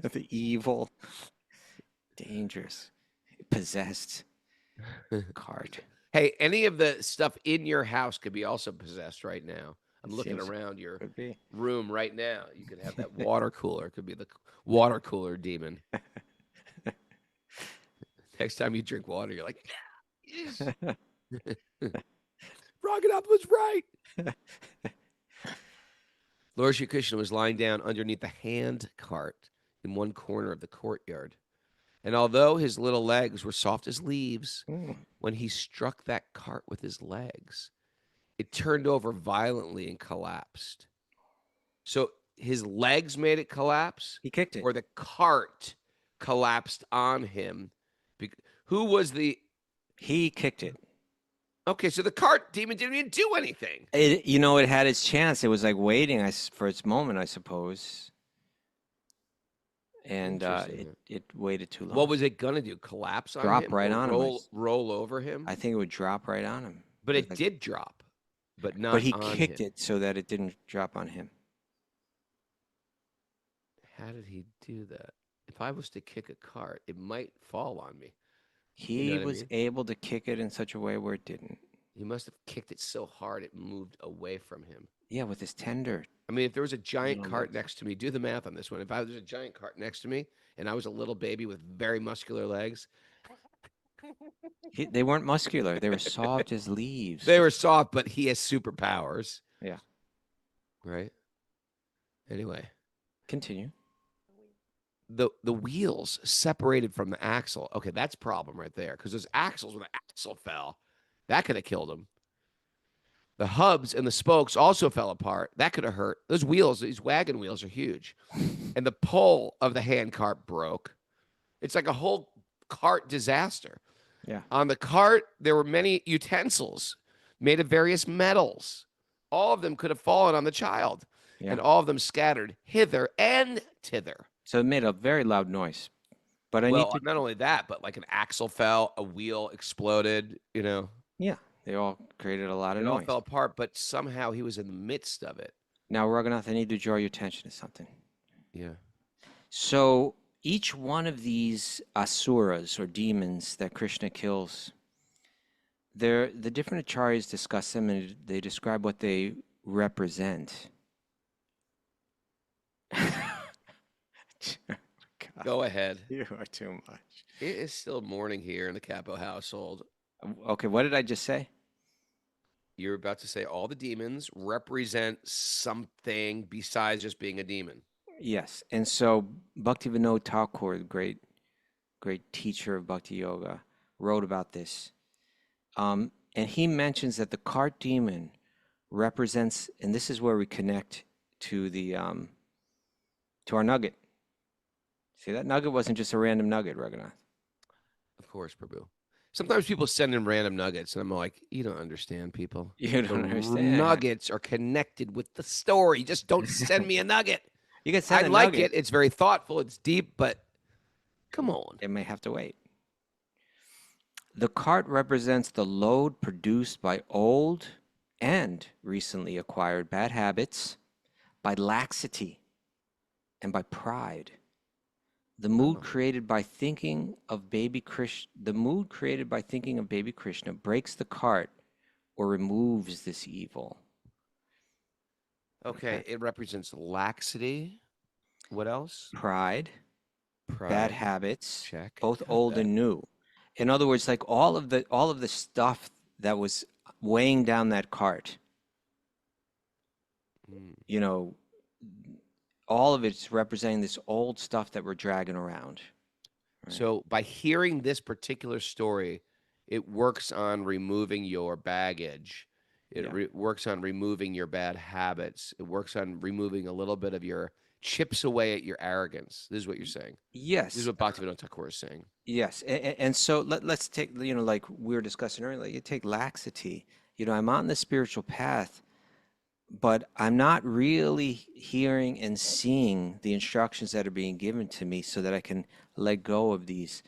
The evil, dangerous, possessed cart. Hey, any of the stuff in your house could be also possessed right now. I'm looking around your room right now. You could have that water cooler. It could be the water cooler demon. Next time you drink water, you're like, yes. Raghunath was right. Lord Shri Krishna was lying down underneath the hand cart in one corner of the courtyard. And although his little legs were soft as leaves, when he struck that cart with his legs, it turned over violently and collapsed. So his legs made it collapse? He kicked it. Or the cart collapsed on him? Who was the... He kicked it. Okay, so the cart demon didn't even do anything. It had its chance. It was like waiting for its moment, I suppose. And it waited too long. What was it going to do? Collapse on him? Drop right on him. Roll over him? I think it would drop right on him. But it did drop, but not But he on kicked him. it so that it didn't drop on him. How did he do that? If I was to kick a cart, it might fall on me. He was able to kick it in such a way where it didn't. He must have kicked it so hard it moved away from him. Yeah, with his tender. I mean, if there was a giant cart next to me, do the math on this one. If I was a giant cart next to me and I was a little baby with very muscular legs. They weren't muscular. They were soft as leaves. They were soft, but he has superpowers. Yeah. Right? Anyway. Continue. The wheels separated from the axle. Okay, that's a problem right there. Because those axles, when the axle fell, that could have killed him. The hubs and the spokes also fell apart. That could have hurt. Those wheels, these wagon wheels are huge. And the pole of the hand cart broke. It's like a whole cart disaster. Yeah. On the cart, there were many utensils made of various metals. All of them could have fallen on the child. Yeah. And all of them scattered hither and thither. So it made a very loud noise. But not only that, but like an axle fell, a wheel exploded, Yeah, they all created a lot of noise. It all fell apart, but somehow he was in the midst of it. Now, Raghunath, I need to draw your attention to something. Yeah. So each one of these asuras or demons that Krishna kills, the different acharyas discuss them and they describe what they represent. God, Go ahead. you are too much. It is still morning here in the Capo household. Okay, what did I just say? You're about to say all the demons represent something besides just being a demon. Yes, and so Bhaktivinoda Ṭhākura, the great teacher of Bhakti Yoga, wrote about this. And he mentions that the cart demon represents, and this is where we connect to the to our nugget. See, that nugget wasn't just a random nugget, Raghunath. Of course, Prabhu. Sometimes people send in random nuggets, and I'm like, you don't understand, people. You The don't understand. nuggets are connected with the story. Just don't send me a nugget. You can I send a like nugget. it. It's very thoughtful. It's deep, but come on. It may have to wait. The cart represents the load produced by old and recently acquired bad habits, by laxity, and by pride. The mood created by thinking of baby Krishna, breaks the cart or removes this evil. Okay, it represents laxity. What else? Pride, Pride. bad habits, Check. both Got old that. and new. In other words, like all of the stuff that was weighing down that cart, you know, all of it's representing this old stuff that we're dragging around. Right. So by hearing this particular story, it works on removing your baggage. It Yeah. works on removing your bad habits. It works on removing a little bit of your chips away at your arrogance. This is what you're saying. Yes. This is what Bhaktivinoda Ṭhākura is saying. Yes, and so let's take, like we were discussing earlier, you take laxity. I'm on the spiritual path, but I'm not really hearing and seeing the instructions that are being given to me so that I can let go of these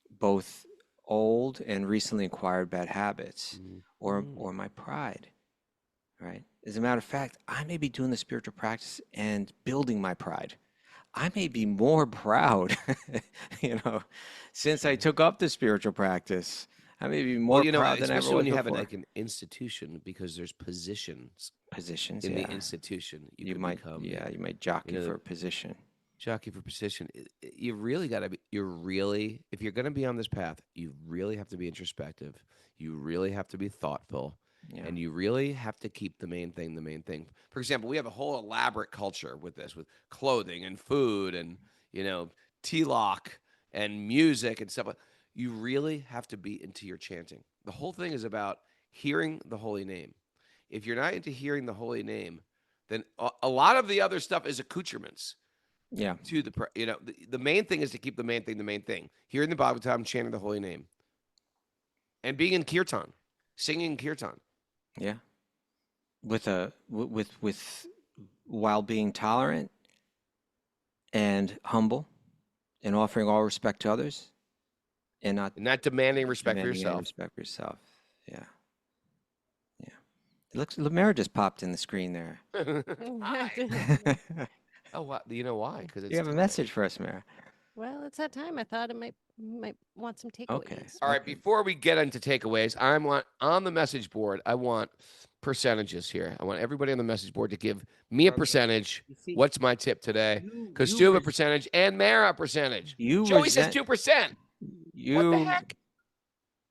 both old and recently acquired bad habits or my pride, right? As a matter of fact, I may be doing the spiritual practice and building my pride. I may be more proud, since I took up the spiritual practice. I may be more proud than I ever especially was when you have before. like an institution, because there's positions in yeah. the institution. You could might, become you might jockey for a position. jockey for position. You really got to be, if you're going to be on this path, you really have to be introspective. You really have to be thoughtful. Yeah. And you really have to keep the main thing the main thing. For example, we have a whole elaborate culture with this, with clothing and food and, tea-lock and music and stuff. You really have to be into your chanting. The whole thing is about hearing the holy name. If you're not into hearing the holy name, then a lot of the other stuff is accoutrements. Yeah. To the main thing is to keep the main thing the main thing. Hearing the Bhagavatam, chanting the holy name, and being in kirtan, singing kirtan. Yeah. With while being tolerant and humble and offering all respect to others and not demanding respect for demanding any yourself. respect for yourself. Yeah. Yeah. It looks, Lamera just popped in the screen there. Oh, wow. You know why? Because You have a message for us, Mara. Well, it's that time. I thought it might want some takeaways. Okay. All right, before we get into takeaways, on the message board, I want percentages here. I want everybody on the message board to give me a percentage. What's my tip today? Kaustubha percentage and Mara percentage. Joey says 2%. What the heck?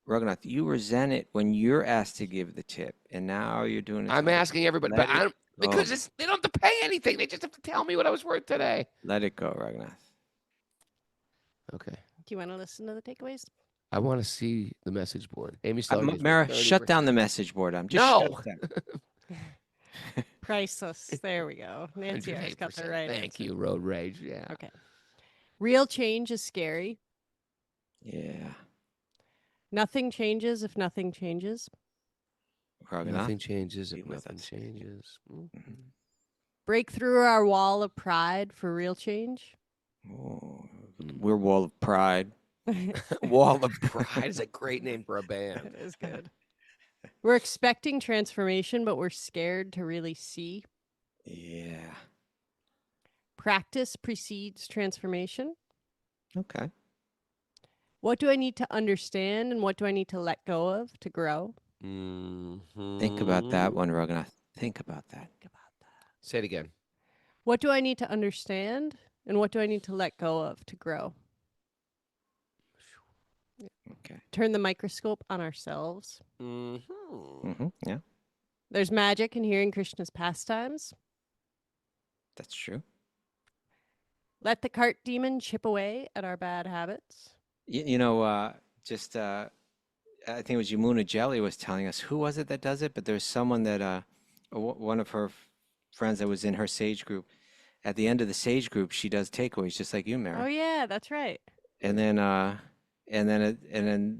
Raghunath, you resent it when you're asked to give the tip, and now you're doing it. I'm asking everybody, but I don't, because they don't have to pay anything. They just have to tell me what I was worth today. Let it go, Raghunath. Okay. Do you want to listen to the takeaways? I want to see the message board. Amy Mara, shut down the message board. I'm just no. Priceless. There we go. Nancy has got the right Thank answer. you, Road Rage. Yeah. Okay. Real change is scary. Yeah. Nothing changes if nothing changes. Raghunath. Nothing changes if Be with nothing us. changes. Break through our wall of pride for real change. Oh, we're Wall of Pride. Wall of Pride is a great name for a band. It is good. We're expecting transformation, but we're scared to really see. Yeah. Practice precedes transformation. Okay. What do I need to understand and what do I need to let go of to grow? Think about that one, Raghunath. Think about that. Say it again. What do I need to understand, and what do I need to let go of to grow? Okay. Turn the microscope on ourselves. Yeah, There's magic in hearing Krishna's pastimes. that's true. Let the cart demon chip away at our bad habits. I think it was Yamuna Jelly was telling us, who was it that does it? But there's someone that, one of her friends that was in her sage group. At the end of the sage group, she does takeaways, just like you, Mary. Oh yeah, that's right. And then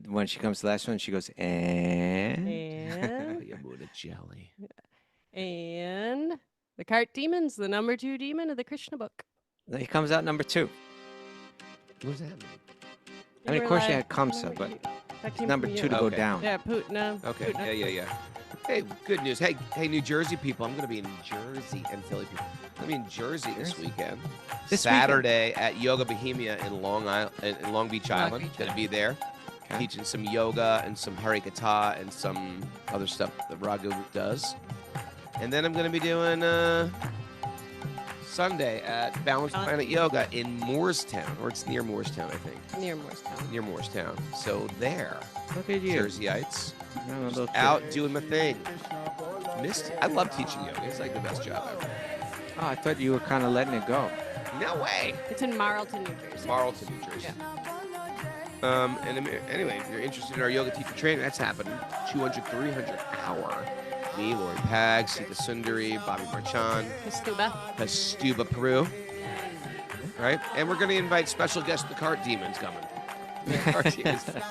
when she comes to the last one, she goes, and And Yamuna Jelly. and the cart demon's the number 2 demon of the Krishna book. he comes out number 2. What does that mean? I mean, of course you had Kamsa, but it's number 2 to go Okay. down. Yeah, Putna. Okay. Putna. Yeah. Hey, good news. Hey, New Jersey people. I'm going to be in New Jersey and Philly people. I'm going to be in Jersey this weekend. This Saturday at Yoga Bohemia in Long Beach Island. Beach Going to be there. Okay. Teaching some yoga and some Harikata and some other stuff that Raghu does. And then I'm going to be doing Sunday at Balanced Planet Yoga in Moorestown, or it's near Moorestown, I think. Near Morristown. Near Moorestown. So there, Look at you. Jerseyeites, I'm a little out doing my thing. I love teaching yoga. It's like the best job ever. Oh, I thought you were kind of letting it go. No way. It's in Marlton, New Jersey. Marlton, New Jersey. Anyway, if you're interested in our yoga teacher training, that's happening. 200, 300 hour. Me, Lori Pag, Sita Sundari, Bobby Marchand, Kaustubha, Peru. Right? And we're going to invite special guest, the Cart Demon's coming. The Cart Demons.